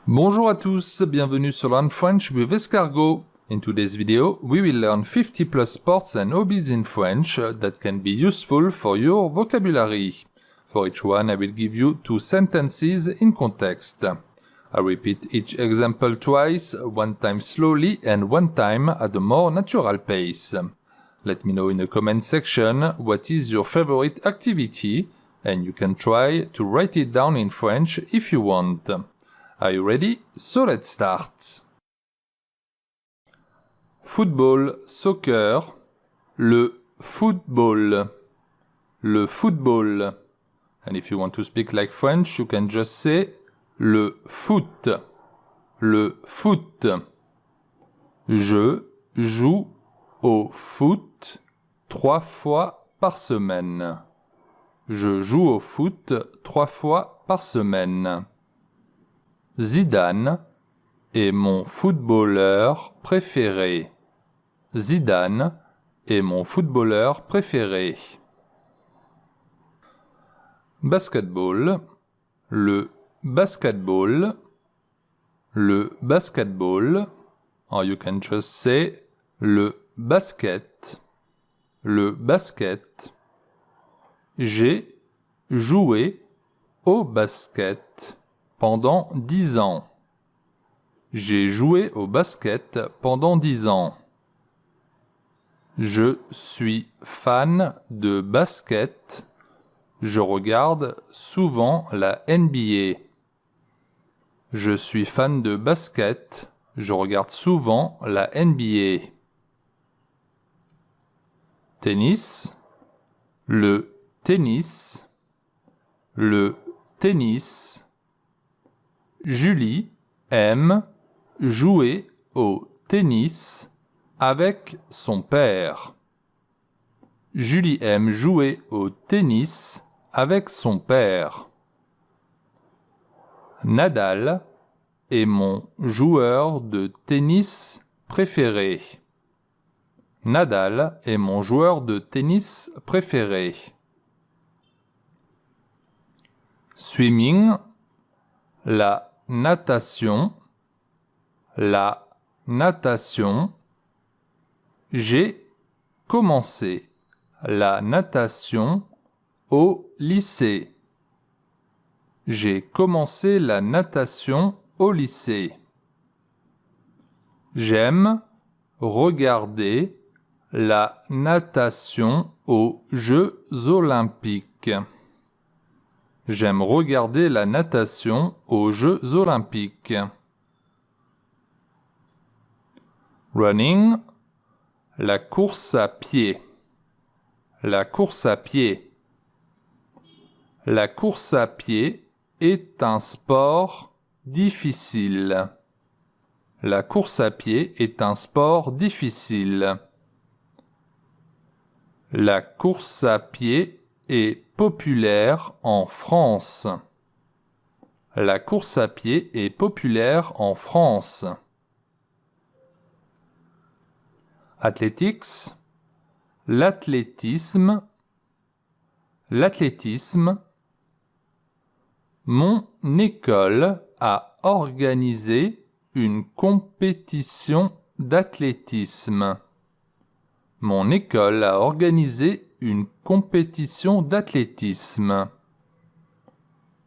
Bonjour à tous, bienvenue sur Learn French with Escargot. In today's video, we will learn 50 plus sports and hobbies in French that can be useful for your vocabulary. For each one, I will give you 2 sentences in context. I repeat each example twice, one time slowly and one time at a more natural pace. Let me know in the comment section what is your favorite activity, and you can try to write it down in French if you want. Are you ready? So let's start. Football, soccer, le football, le football. And if you want to speak like French, you can just say le foot, le foot. Je joue au foot 3 fois par semaine. Je joue au foot 3 fois par semaine. Zidane est mon footballeur préféré. Zidane est mon footballeur préféré. Basketball, le basketball, le basketball. Or you can just say le basket, le basket. J'ai joué au basket pendant 10 ans. J'ai joué au basket pendant 10 ans. Je suis fan de basket. Je regarde souvent la NBA. Je suis fan de basket. Je regarde souvent la NBA. Tennis. Le tennis. Le tennis. Julie aime jouer au tennis avec son père. Julie aime jouer au tennis avec son père. Nadal est mon joueur de tennis préféré. Nadal est mon joueur de tennis préféré. Swimming, la natation, la natation. J'ai commencé la natation au lycée. J'ai commencé la natation au lycée. J'aime regarder la natation aux Jeux olympiques. J'aime regarder la natation aux Jeux olympiques. Running, la course à pied. La course à pied. La course à pied est un sport difficile. La course à pied est un sport difficile. La course à pied est populaire en France. La course à pied est populaire en France. Athletics, l'athlétisme, l'athlétisme. Mon école a organisé une compétition d'athlétisme. Mon école a organisé une compétition d'athlétisme.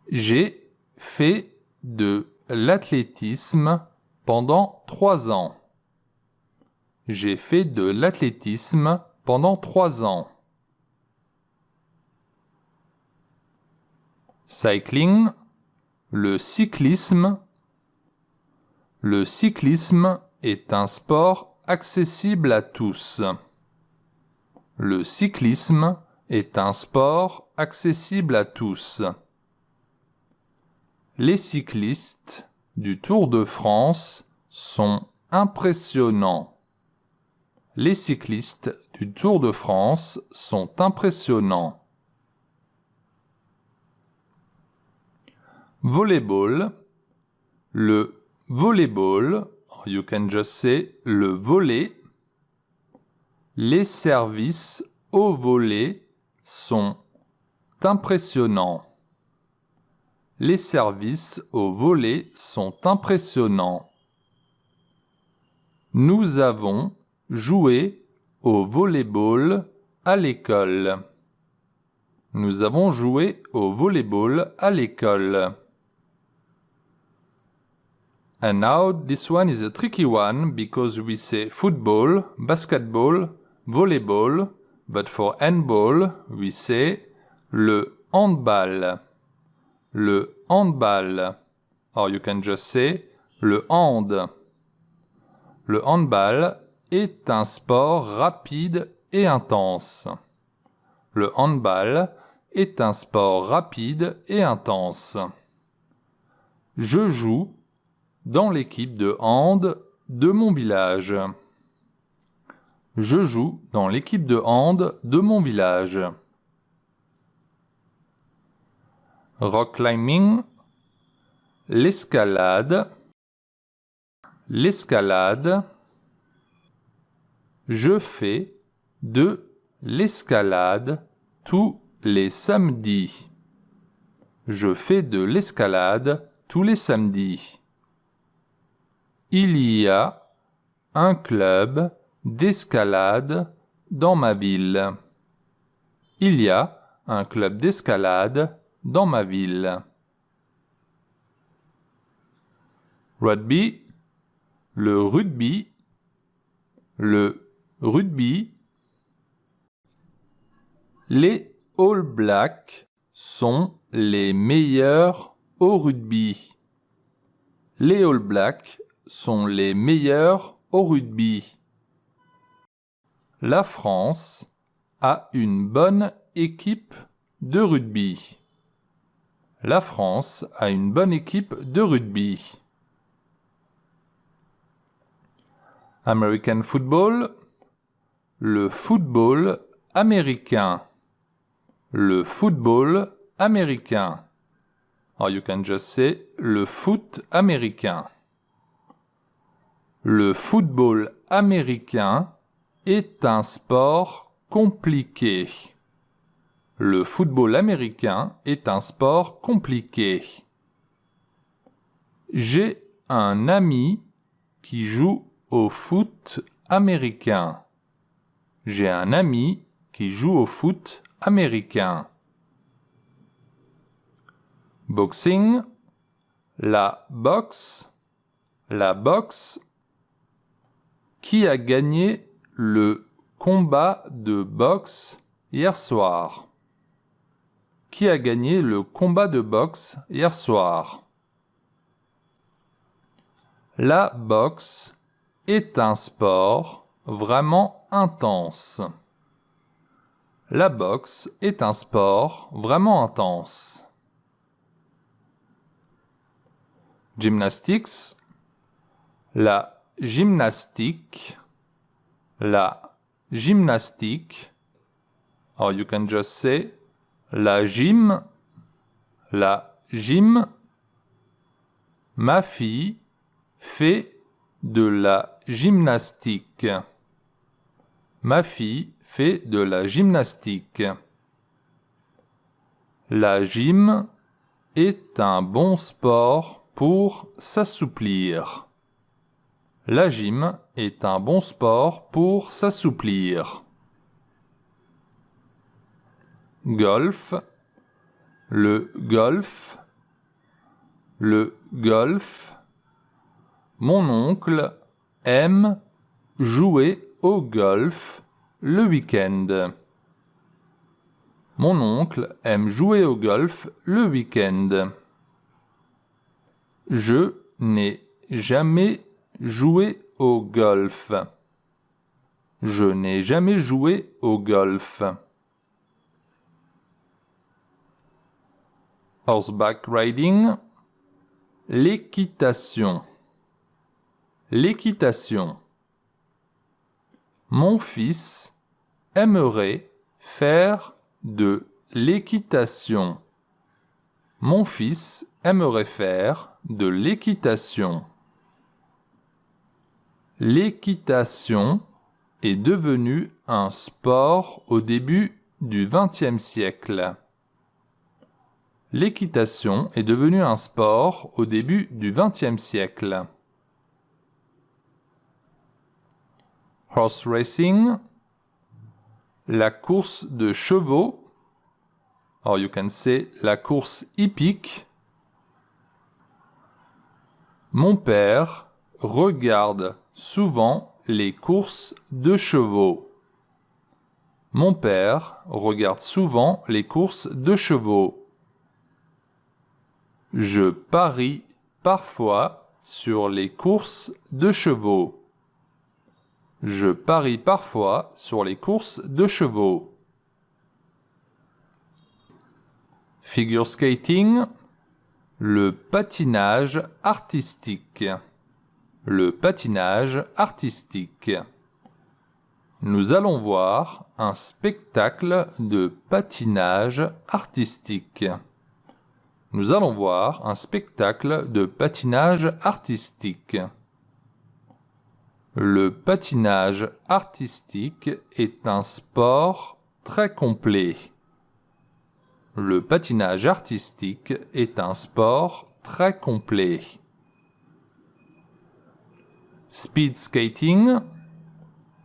J'ai fait de l'athlétisme pendant 3 ans. J'ai fait de l'athlétisme pendant 3 ans. Cycling, le cyclisme. Le cyclisme est un sport accessible à tous. Le cyclisme est un sport accessible à tous. Les cyclistes du Tour de France sont impressionnants. Les cyclistes du Tour de France sont impressionnants. Volleyball, le volleyball, you can just say le volley. Les services au volley sont impressionnants. Les services au volley sont impressionnants. Nous avons joué au volleyball à l'école. Nous avons joué au volleyball à l'école. And now this one is a tricky one because we say football, basketball, volleyball, but for handball we say le handball. Le handball. Or you can just say le hand. Le handball est un sport rapide et intense. Le handball est un sport rapide et intense. Je joue dans l'équipe de hand de mon village. Je joue dans l'équipe de hand de mon village. Rock climbing, l'escalade, l'escalade. Je fais de l'escalade tous les samedis. Je fais de l'escalade tous les samedis. Il y a un club d'escalade dans ma ville. Il y a un club d'escalade dans ma ville. Rugby, le rugby, le rugby. Les All Blacks sont les meilleurs au rugby. Les All Blacks sont les meilleurs au rugby. La France a une bonne équipe de rugby. La France a une bonne équipe de rugby. American football, le football américain. Le football américain. Or you can just say le foot américain. Le football américain est un sport compliqué. Le football américain est un sport compliqué. J'ai un ami qui joue au foot américain. J'ai un ami qui joue au foot américain. Boxing, la boxe, la boxe. Qui a gagné le combat de boxe hier soir? Qui a gagné le combat de boxe hier soir? La boxe est un sport vraiment intense. La boxe est un sport vraiment intense. Gymnastics, la gymnastique, la gymnastique. Or you can just say la gym, la gym. Ma fille fait de la gymnastique. Ma fille fait de la gymnastique. La gym est un bon sport pour s'assouplir. La gym est un bon sport pour s'assouplir. Golf, le golf, le golf. Mon oncle aime jouer au golf le week-end. Mon oncle aime jouer au golf le week-end. Je n'ai jamais joué au golf. Je n'ai jamais joué au golf. Horseback riding, l'équitation. L'équitation. Mon fils aimerait faire de l'équitation. Mon fils aimerait faire de l'équitation. L'équitation est devenue un sport au début du XXe siècle. L'équitation est devenue un sport au début du XXe siècle. Horse racing, la course de chevaux, or you can say la course hippique. Mon père regarde souvent les courses de chevaux. Mon père regarde souvent les courses de chevaux. Je parie parfois sur les courses de chevaux. Je parie parfois sur les courses de chevaux. Figure skating, le patinage artistique. Le patinage artistique. Nous allons voir un spectacle de patinage artistique. Nous allons voir un spectacle de patinage artistique. Le patinage artistique est un sport très complet. Le patinage artistique est un sport très complet. Speed skating,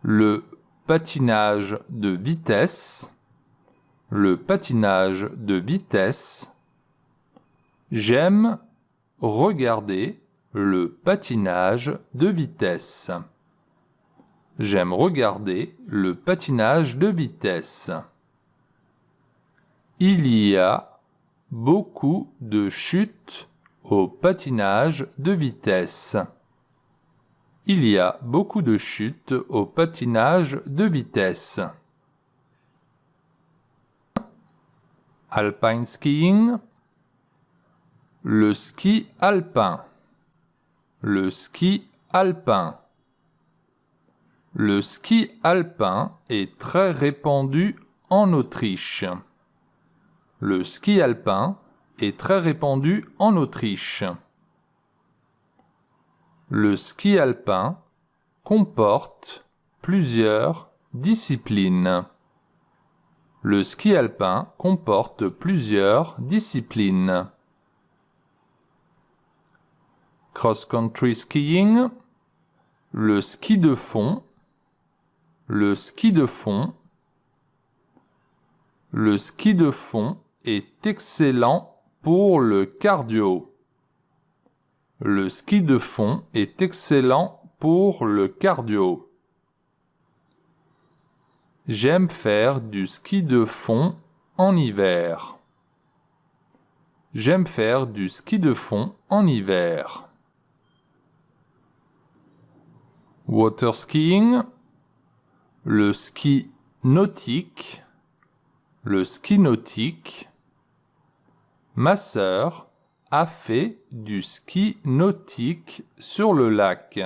le patinage de vitesse. Le patinage de vitesse. J'aime regarder le patinage de vitesse. J'aime regarder le patinage de vitesse. Il y a beaucoup de chutes au patinage de vitesse. Il y a beaucoup de chutes au patinage de vitesse. Alpine skiing, le ski alpin. Le ski alpin. Le ski alpin est très répandu en Autriche. Le ski alpin est très répandu en Autriche. Le ski alpin comporte plusieurs disciplines. Le ski alpin comporte plusieurs disciplines. Cross-country skiing, le ski de fond. Le ski de fond. Le ski de fond est excellent pour le cardio. Le ski de fond est excellent pour le cardio. J'aime faire du ski de fond en hiver. J'aime faire du ski de fond en hiver. Water skiing, le ski nautique. Le ski nautique. Ma sœur a fait du ski nautique sur le lac.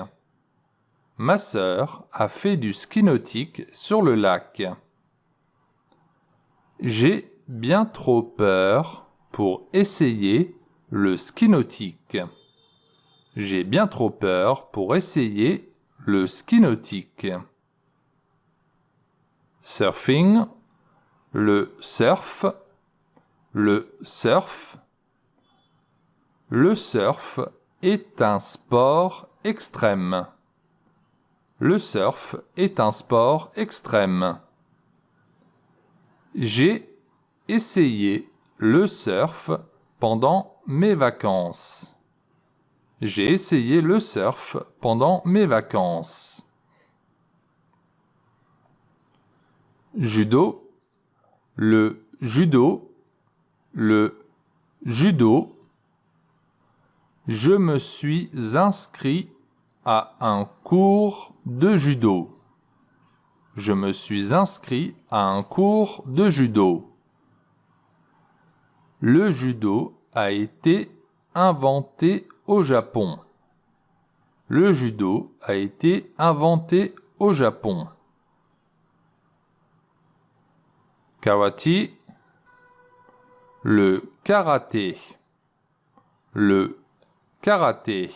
Ma sœur a fait du ski nautique sur le lac. J'ai bien trop peur pour essayer le ski nautique. J'ai bien trop peur pour essayer le ski nautique. Surfing, le surf. Le surf. Le surf est un sport extrême. Le surf est un sport extrême. J'ai essayé le surf pendant mes vacances. J'ai essayé le surf pendant mes vacances. Judo, le judo. Le judo. Je me suis inscrit à un cours de judo. Je me suis inscrit à un cours de judo. Le judo a été inventé au Japon. Le judo a été inventé au Japon. Karaté, le karaté. Le karaté.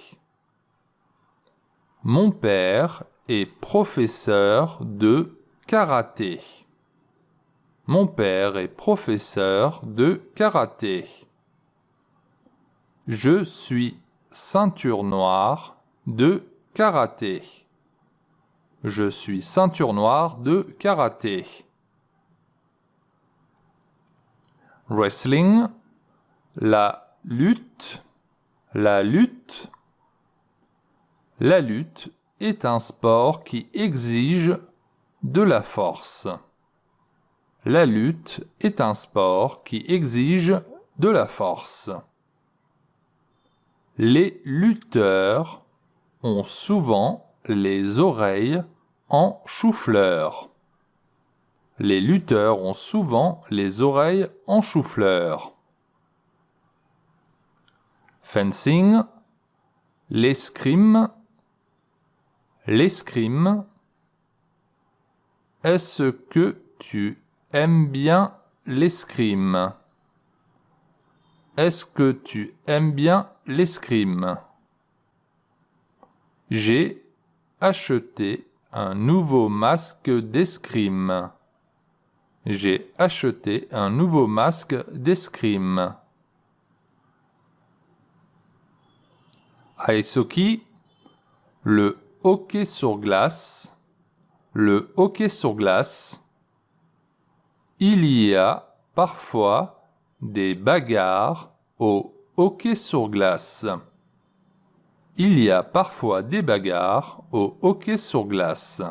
Mon père est professeur de karaté. Mon père est professeur de karaté. Je suis ceinture noire de karaté. Je suis ceinture noire de karaté. Wrestling, la lutte, la lutte. La lutte est un sport qui exige de la force. La lutte est un sport qui exige de la force. Les lutteurs ont souvent les oreilles en chou-fleur. Les lutteurs ont souvent les oreilles en chou-fleur. Fencing, l'escrime. L'escrime. Est-ce que tu aimes bien l'escrime? Est-ce que tu aimes bien l'escrime? J'ai acheté un nouveau masque d'escrime. J'ai acheté un nouveau masque d'escrime. Ice hockey, le hockey sur glace. Le hockey sur glace. Il y a parfois des bagarres au hockey sur glace. Il y a parfois des bagarres au hockey sur glace.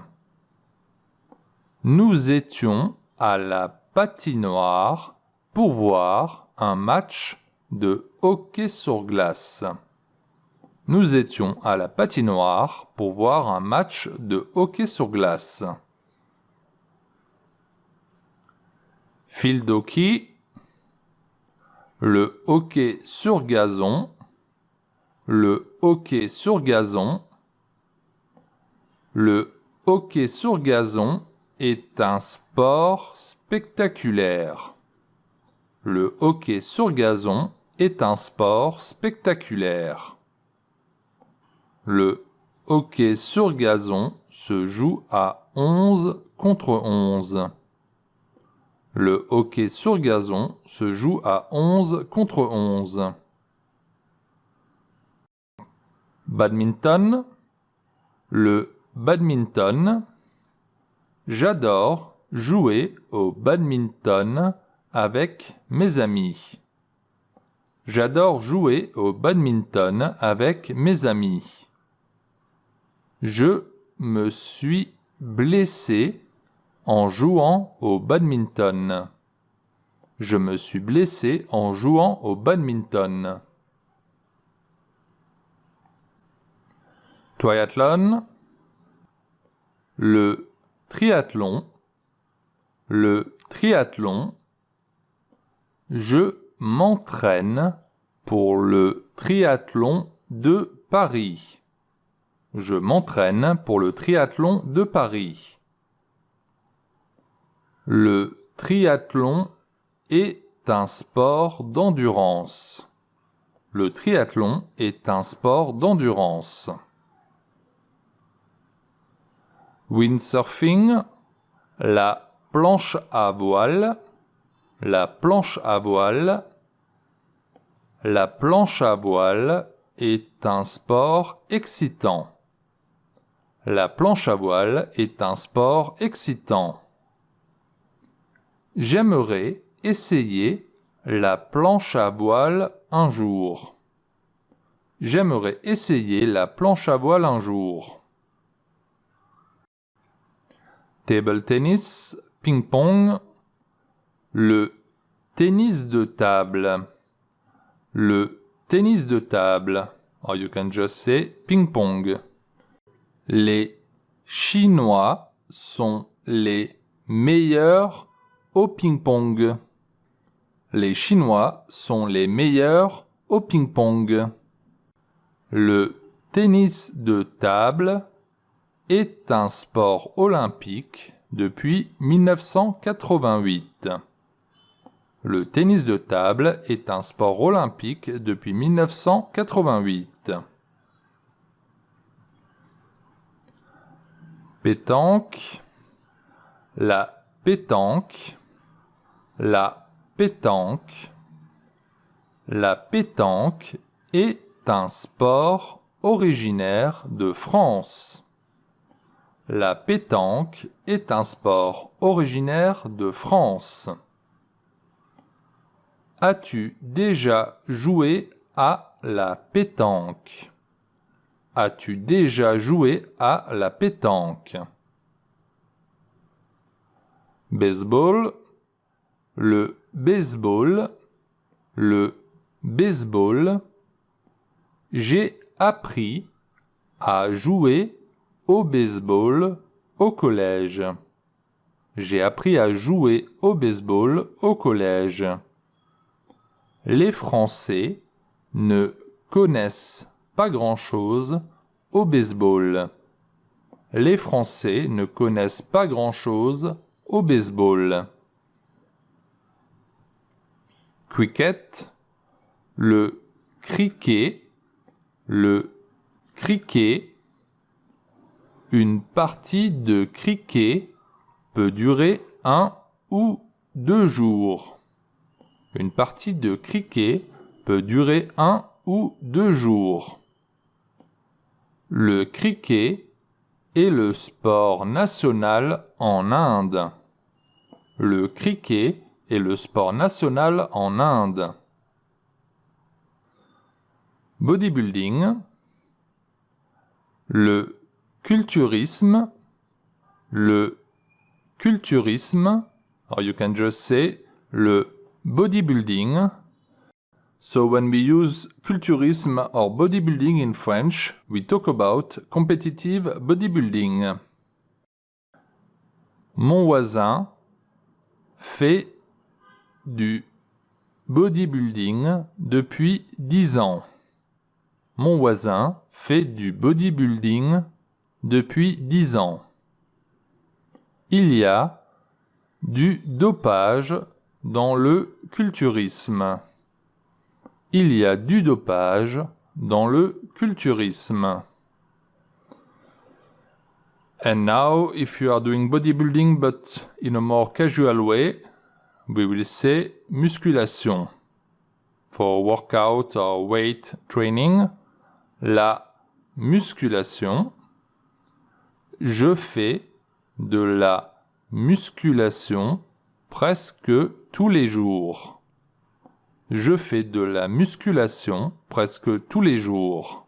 Nous étions à la patinoire pour voir un match de hockey sur glace. Nous étions à la patinoire pour voir un match de hockey sur glace. Field hockey, le hockey sur gazon. Le hockey sur gazon. Le hockey sur gazon est un sport spectaculaire. Le hockey sur gazon est un sport spectaculaire. Le hockey sur gazon se joue à 11 contre 11. Le hockey sur gazon se joue à 11 contre 11. Badminton. Le badminton. J'adore jouer au badminton avec mes amis. J'adore jouer au badminton avec mes amis. Je me suis blessé en jouant au badminton. Je me suis blessé en jouant au badminton. Triathlon. Le triathlon. Le triathlon. Je m'entraîne pour le triathlon de Paris. Je m'entraîne pour le triathlon de Paris. Le triathlon est un sport d'endurance. Le triathlon est un sport d'endurance. Windsurfing, la planche à voile. La planche à voile. La planche à voile est un sport excitant. La planche à voile est un sport excitant. J'aimerais essayer la planche à voile un jour. J'aimerais essayer la planche à voile un jour. Table tennis, ping-pong. Le tennis de table. Le tennis de table. Or you can just say ping-pong. Les Chinois sont les meilleurs au ping-pong. Les Chinois sont les meilleurs au ping-pong. Le tennis de table est un sport olympique depuis 1988. Le tennis de table est un sport olympique depuis 1988. Pétanque. La pétanque. La pétanque. La pétanque est un sport originaire de France. La pétanque est un sport originaire de France. As-tu déjà joué à la pétanque? As-tu déjà joué à la pétanque? Baseball, le baseball, le baseball. J'ai appris à jouer au baseball au collège. J'ai appris à jouer au baseball au collège. Les Français ne connaissent pas grand-chose au baseball. Les Français ne connaissent pas grand-chose au baseball. Cricket, le cricket, le cricket. Une partie de cricket peut durer 1 ou 2 jours. Une partie de cricket peut durer 1 ou 2 jours. Le cricket est le sport national en Inde. Le cricket est le sport national en Inde. Bodybuilding, le culturisme, le culturisme, or you can just say le bodybuilding. So when we use culturisme or bodybuilding in French, we talk about competitive bodybuilding. Mon voisin fait du bodybuilding depuis 10 ans. Mon voisin fait du bodybuilding depuis 10 ans. Il y a du dopage dans le culturisme. Il y a du dopage dans le culturisme. And now, if you are doing bodybuilding but in a more casual way, we will say musculation. For workout or weight training, la musculation. Je fais de la musculation presque tous les jours. Je fais de la musculation presque tous les jours.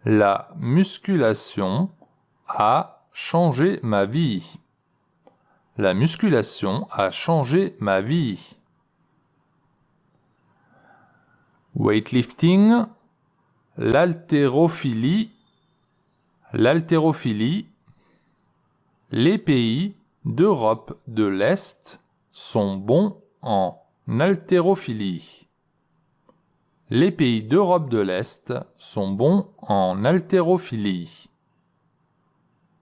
La musculation a changé ma vie. La musculation a changé ma vie. Weightlifting, l'haltérophilie. L'haltérophilie. Les pays d'Europe de l'Est sont bons en haltérophilie. Les pays d'Europe de l'Est sont bons en haltérophilie.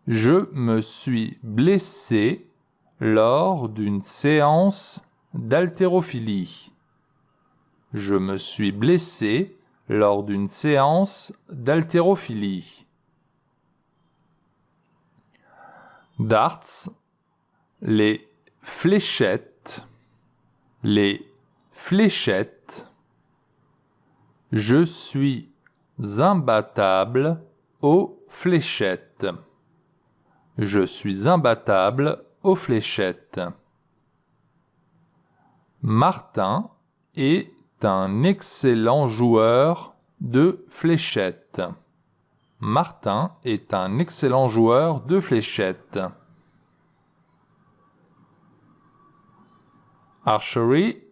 Je me suis blessé lors d'une séance d'haltérophilie. Je me suis blessé lors d'une séance d'haltérophilie. Darts, les fléchettes. Les fléchettes. Je suis imbattable aux fléchettes. Je suis imbattable aux fléchettes. Martin est un excellent joueur de fléchettes. Martin est un excellent joueur de fléchettes. Archery,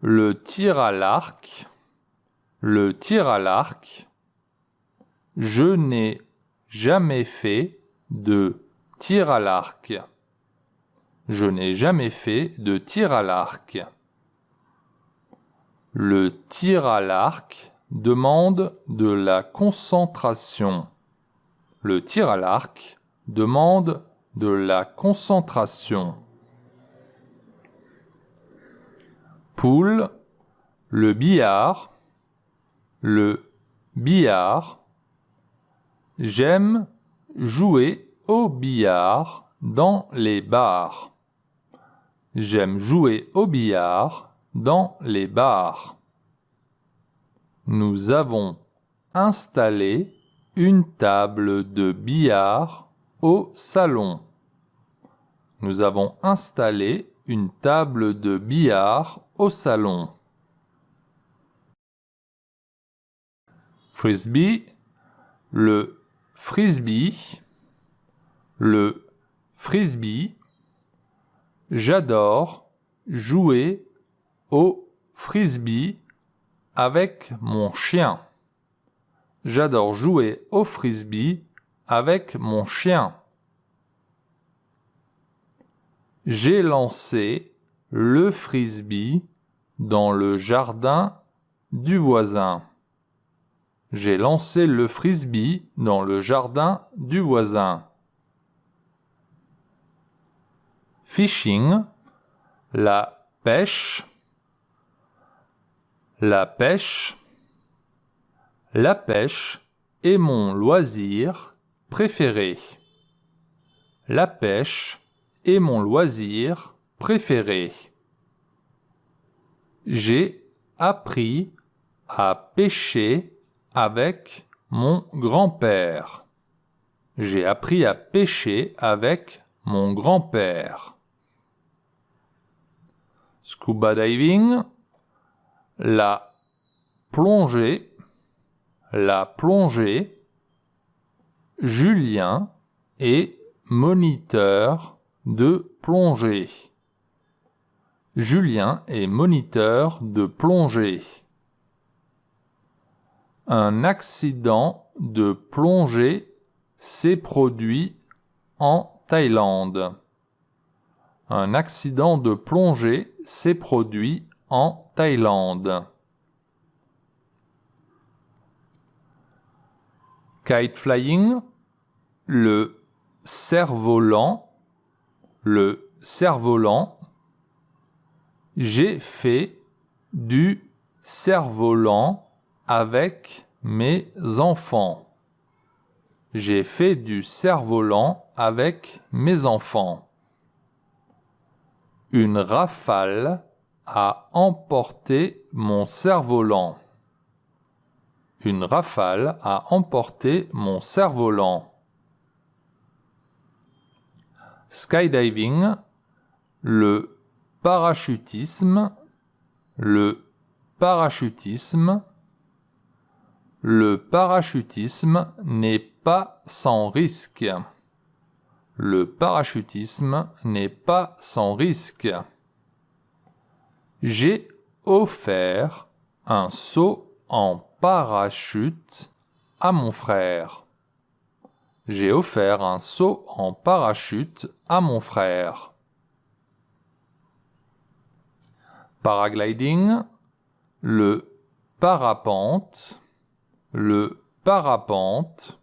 le tir à l'arc. Le tir à l'arc. Je n'ai jamais fait de tir à l'arc. Je n'ai jamais fait de tir à l'arc. Le tir à l'arc demande de la concentration. Le tir à l'arc demande de la concentration. Pool, le billard. Le billard. J'aime jouer au billard dans les bars. J'aime jouer au billard dans les bars. Nous avons installé une table de billard au salon. Nous avons installé une table de billard au salon. Frisbee, le frisbee, le frisbee. J'adore jouer au frisbee avec mon chien. J'adore jouer au frisbee avec mon chien. J'ai lancé le frisbee dans le jardin du voisin. J'ai lancé le frisbee dans le jardin du voisin. Fishing, la pêche. La pêche. La pêche est mon loisir préféré. La pêche est mon loisir préféré. J'ai appris à pêcher avec mon grand-père. J'ai appris à pêcher avec mon grand-père. Scuba diving, la plongée, la plongée. Julien est moniteur de plongée. Julien est moniteur de plongée. Un accident de plongée s'est produit en Thaïlande. Un accident de plongée s'est produit en Thaïlande. Kite flying, le cerf-volant, le cerf-volant. J'ai fait du cerf-volant avec mes enfants. J'ai fait du cerf-volant avec mes enfants. Une rafale a emporté mon cerf-volant. Une rafale a emporté mon cerf-volant. Skydiving, le parachutisme, le parachutisme. Le parachutisme n'est pas sans risque. Le parachutisme n'est pas sans risque. J'ai offert un saut en parachute à mon frère. J'ai offert un saut en parachute à mon frère. Paragliding, le parapente. Le parapente.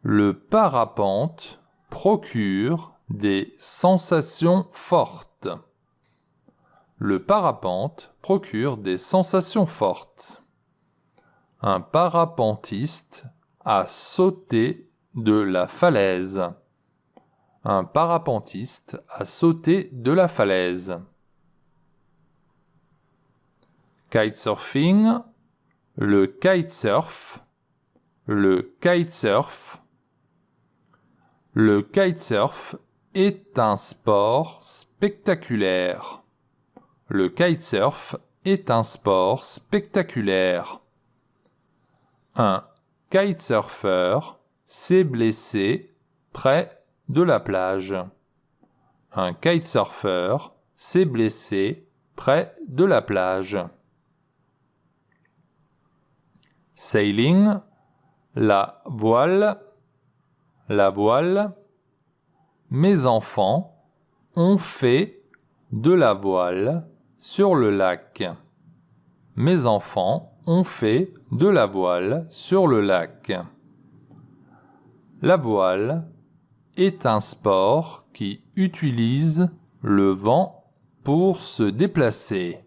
Le parapente procure des sensations fortes. Le parapente procure des sensations fortes. Un parapentiste a sauté de la falaise. Un parapentiste a sauté de la falaise. Kitesurfing, le kitesurf. Le kitesurf. Le kitesurf est un sport spectaculaire. Le kitesurf est un sport spectaculaire. Un kitesurfeur s'est blessé près de la plage. Un kitesurfeur s'est blessé près de la plage. Sailing, la voile. La voile. Mes enfants ont fait de la voile sur le lac. Mes enfants ont fait de la voile sur le lac. La voile est un sport qui utilise le vent pour se déplacer.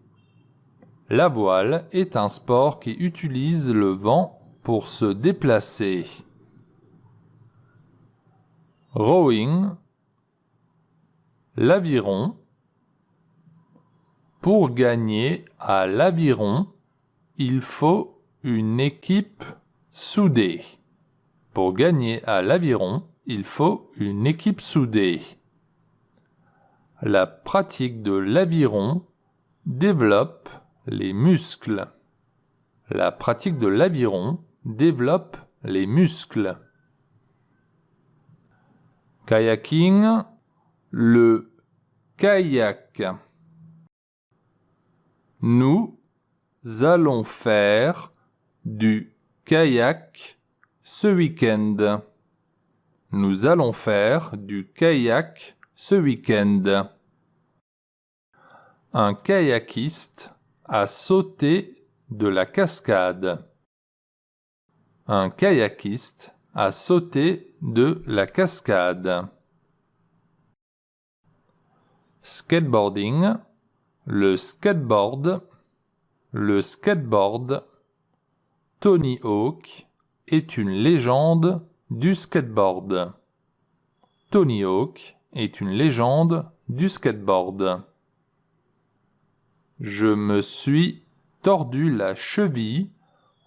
La voile est un sport qui utilise le vent pour se déplacer. Rowing, l'aviron. Pour gagner à l'aviron, il faut une équipe soudée. Pour gagner à l'aviron, il faut une équipe soudée. La pratique de l'aviron développe les muscles. La pratique de l'aviron développe les muscles. Kayaking, le kayak. Nous allons faire du kayak ce week-end. Nous allons faire du kayak ce week-end. Un kayakiste a sauté de la cascade. Un kayakiste a sauté de la cascade. Skateboarding, le skateboard. Le skateboard. Tony Hawk est une légende du skateboard. Tony Hawk est une légende du skateboard. Je me suis tordu la cheville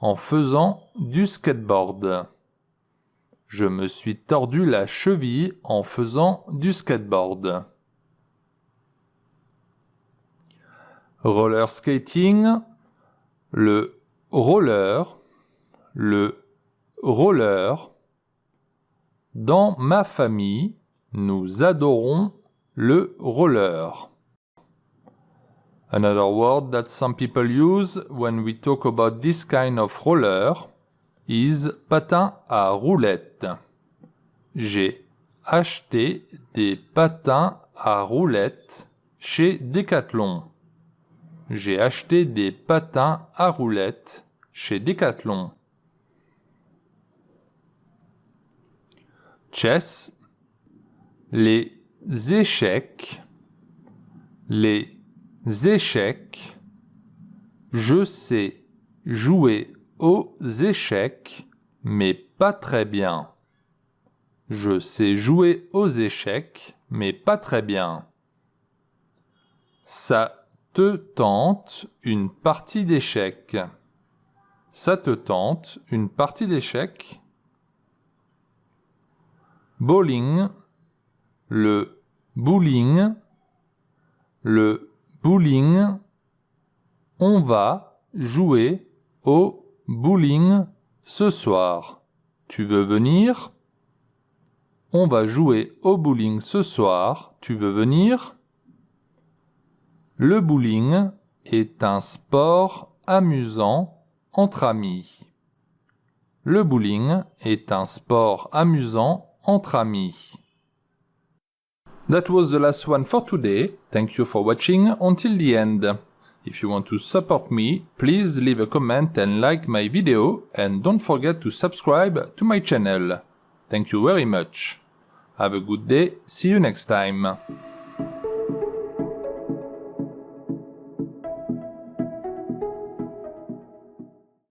en faisant du skateboard. Je me suis tordu la cheville en faisant du skateboard. Roller skating, le roller. Dans ma famille, nous adorons le roller. Another word that some people use when we talk about this kind of roller is patin à roulettes. J'ai acheté des patins à roulettes chez Decathlon. J'ai acheté des patins à roulettes chez Decathlon. Chess, les échecs. Les échecs. Je sais jouer aux échecs, mais pas très bien. Je sais jouer aux échecs, mais pas très bien. Ça te tente une partie d'échecs? Ça te tente une partie d'échecs? Bowling, le bowling. Le bowling. On va jouer au bowling ce soir. Tu veux venir? On va jouer au bowling ce soir. Tu veux venir? Le bowling est un sport amusant entre amis. Le bowling est un sport amusant entre amis. That was the last one for today. Thank you for watching until the end. If you want to support me, please leave a comment and like my video, and don't forget to subscribe to my channel. Thank you very much. Have a good day. See you next time.